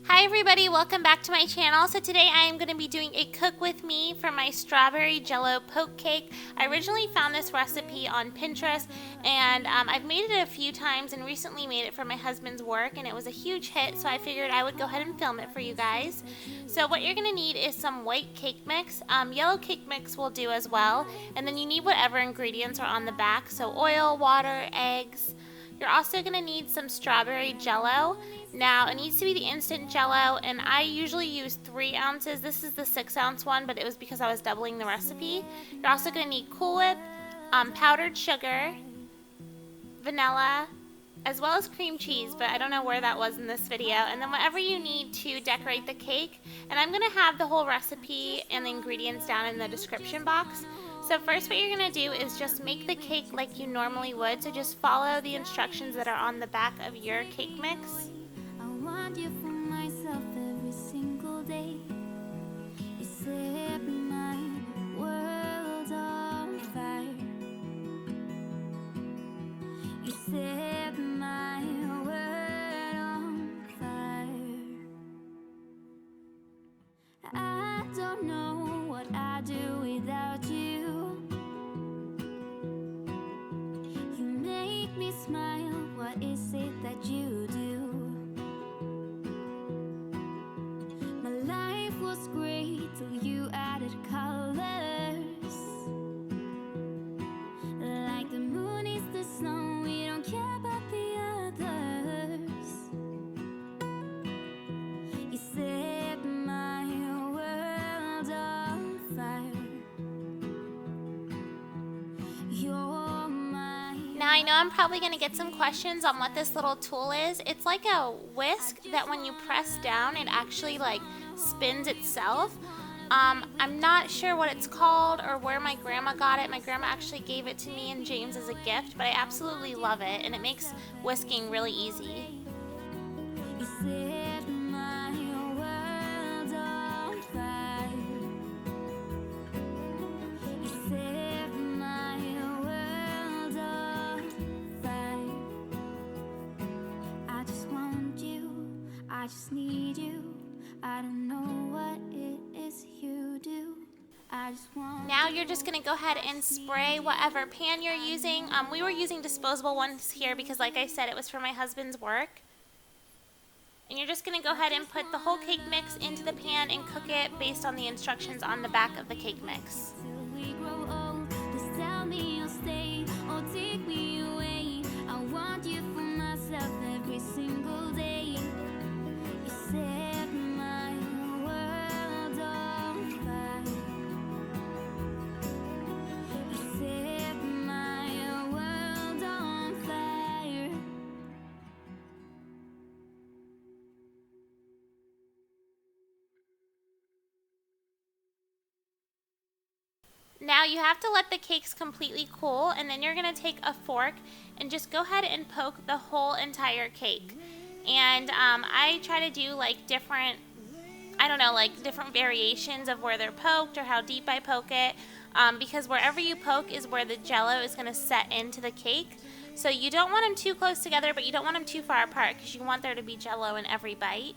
Hi everybody, welcome back to my channel. So today I am going to be doing a cook with me for my strawberry jello poke cake. I originally found this recipe on Pinterest and I've made it a few times and recently made it for my husband's work and it was a huge hit, so I figured I would go ahead and film it for you guys. So what you're going to need is some white cake mix. Yellow cake mix will do as well, and then you need whatever ingredients are on the back, so oil, water, eggs. You're also going to need some strawberry jello. Now, it needs to be the instant jello, and I usually use 3 ounces. This is the 6-ounce one, but it was because I was doubling the recipe. You're also going to need Cool Whip, powdered sugar, vanilla, as well as cream cheese, but I don't know where that was in this video. And then whatever you need to decorate the cake. And I'm going to have the whole recipe and the ingredients down in the description box. So first what you're going to do is just make the cake like you normally would. So just follow the instructions that are on the back of your cake mix. I want you for myself every single day. You set my world on fire. You set my world on fire. I don't know what I'd do without you. You make me smile. What is it that you do? Great till you added colors. Like the moon is the snow, we don't care about the others. You set my world on fire. You're mine. Now I know I'm probably going to get some questions on what this little tool is. It's like a whisk that when you press down it actually like spins itself. I'm not sure what it's called or where my grandma got it. My grandma actually gave it to me and James as a gift, but I absolutely love it and it makes whisking really easy. You set my world on fire. You set my world on fire. I just want you, I just need you. I don't know what it is you do. I just want. Now you're just going to go ahead and spray whatever pan you're using. We were using disposable ones here because like I said, it was for my husband's work. And you're just going to go ahead and put the whole cake mix into the pan and cook it based on the instructions on the back of the cake mix. Till we grow old, just tell me you'll stay or take me away. I want you for myself every single day. You set my world on fire. You set my world on fire. Now you have to let the cakes completely cool, and then you're going to take a fork and just go ahead and poke the whole entire cake. And I try to do like different, I don't know, like different variations of where they're poked or how deep I poke it, because wherever you poke is where the jello is going to set into the cake. So you don't want them too close together, but you don't want them too far apart because you want there to be jello in every bite.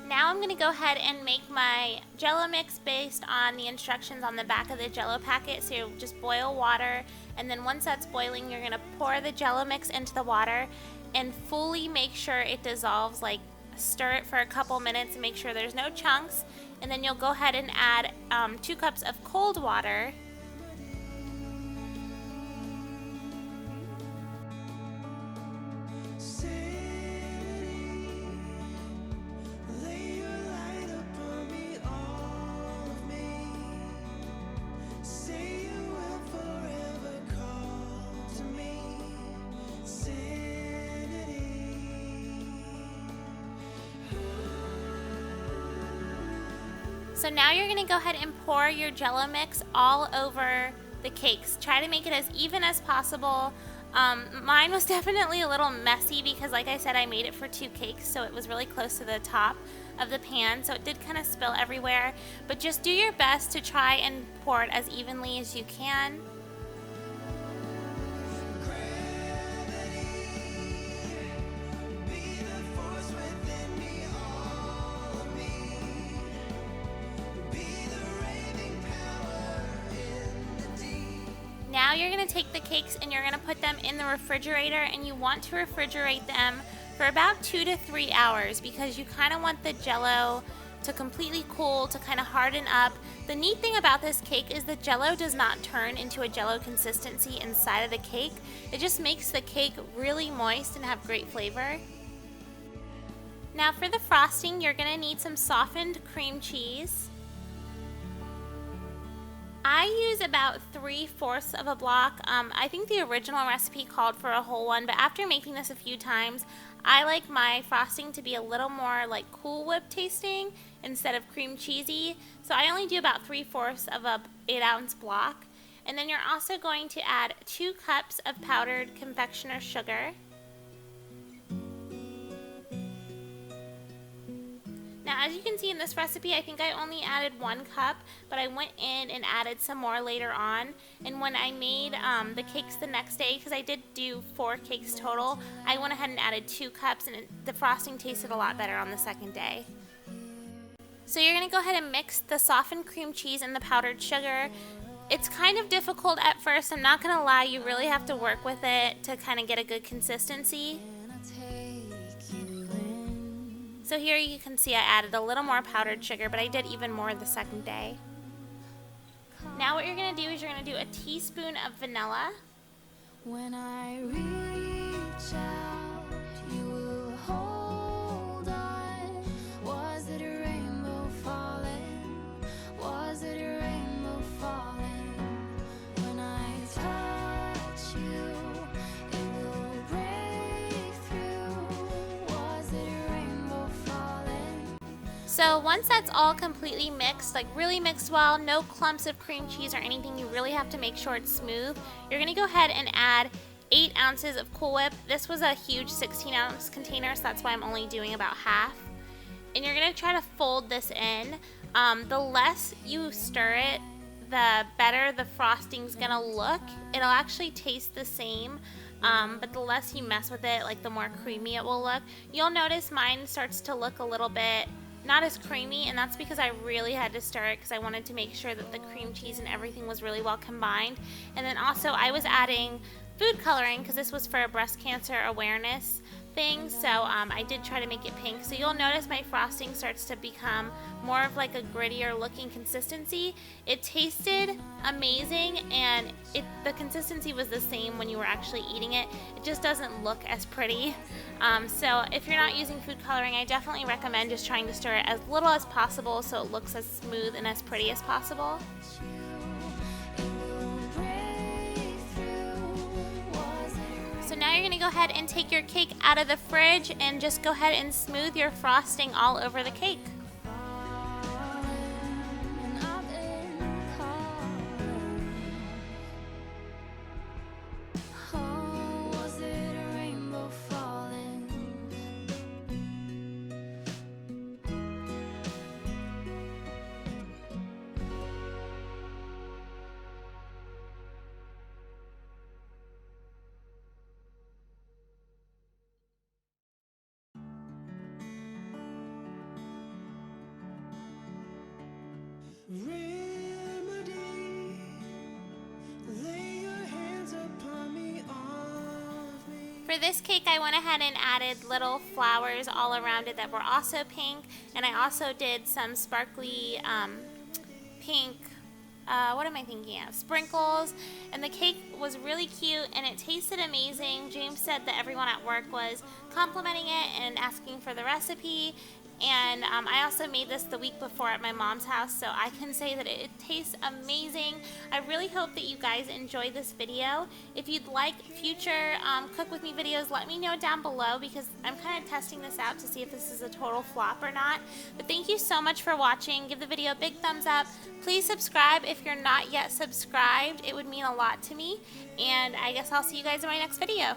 Now I'm going to go ahead and make my jello mix based on the instructions on the back of the jello packet. So you just boil water, and then once that's boiling you're going to pour the jello mix into the water and fully make sure it dissolves. Like stir it for a couple minutes and make sure there's no chunks, and then you'll go ahead and add 2 cups of cold water. So now you're going to go ahead and pour your Jello mix all over the cakes. Try to make it as even as possible. Mine was definitely a little messy because, like I said, I made it for 2 cakes, so it was really close to the top of the pan, so it did kind of spill everywhere. But just do your best to try and pour it as evenly as you can. Now you're going to take the cakes and you're going to put them in the refrigerator, and you want to refrigerate them for about 2 to 3 hours because you kind of want the Jello to completely cool, to kind of harden up. The neat thing about this cake is the Jello does not turn into a Jello consistency inside of the cake. It just makes the cake really moist and have great flavor. Now for the frosting, you're going to need some softened cream cheese. I use about 3/4 of a block. I think the original recipe called for a whole one, but after making this a few times, I like my frosting to be a little more like Cool Whip tasting instead of cream cheesy. So I only do about 3/4 of a 8-ounce block. And then you're also going to add 2 cups of powdered confectioner sugar. Now, as you can see in this recipe, I think I only added 1 cup, but I went in and added some more later on. And when I made the cakes the next day, because I did do 4 cakes total, I went ahead and added 2 cups, and the frosting tasted a lot better on the second day. So you're going to go ahead and mix the softened cream cheese and the powdered sugar. It's kind of difficult at first, I'm not going to lie, you really have to work with it to kind of get a good consistency. So here you can see I added a little more powdered sugar, but I did even more the second day. Now what you're going to do is you're going to do a teaspoon of vanilla. When I reach out, you will hold on. Was it a rainbow falling? Was it a rainbow falling? When I touch you, it will break through. Was it a rainbow falling? So once that's all completely mixed, like really mixed well, no clumps of cream cheese or anything, you really have to make sure it's smooth. You're going to go ahead and add 8 ounces of Cool Whip. This was a huge 16-ounce container, so that's why I'm only doing about half. And you're going to try to fold this in. The less you stir it, the better the frosting's going to look. It'll actually taste the same, but the less you mess with it, like the more creamy it will look. You'll notice mine starts to look a little bit not as creamy, and that's because I really had to stir it because I wanted to make sure that the cream cheese and everything was really well combined. And then also I was adding food coloring because this was for a breast cancer awareness thing, so I did try to make it pink. So you'll notice my frosting starts to become more of like a grittier looking consistency. It tasted amazing, and the consistency was the same when you were actually eating it. It just doesn't look as pretty. So if you're not using food coloring, I definitely recommend just trying to stir it as little as possible so it looks as smooth and as pretty as possible. So now you're going to go ahead and take your cake out of the fridge and just go ahead and smooth your frosting all over the cake. For this cake, I went ahead and added little flowers all around it that were also pink, and I also did some sparkly pink, what am I thinking of? Sprinkles, and the cake was really cute and it tasted amazing. James said that everyone at work was complimenting it and asking for the recipe. And I also made this the week before at my mom's house, so I can say that it tastes amazing. I really hope that you guys enjoy this video. If you'd like future cook with me videos, let me know down below, because I'm kind of testing this out to see if this is a total flop or not. But thank you so much for watching. Give the video a big thumbs up. Please subscribe if you're not yet subscribed. It would mean a lot to me. And I guess I'll see you guys in my next video.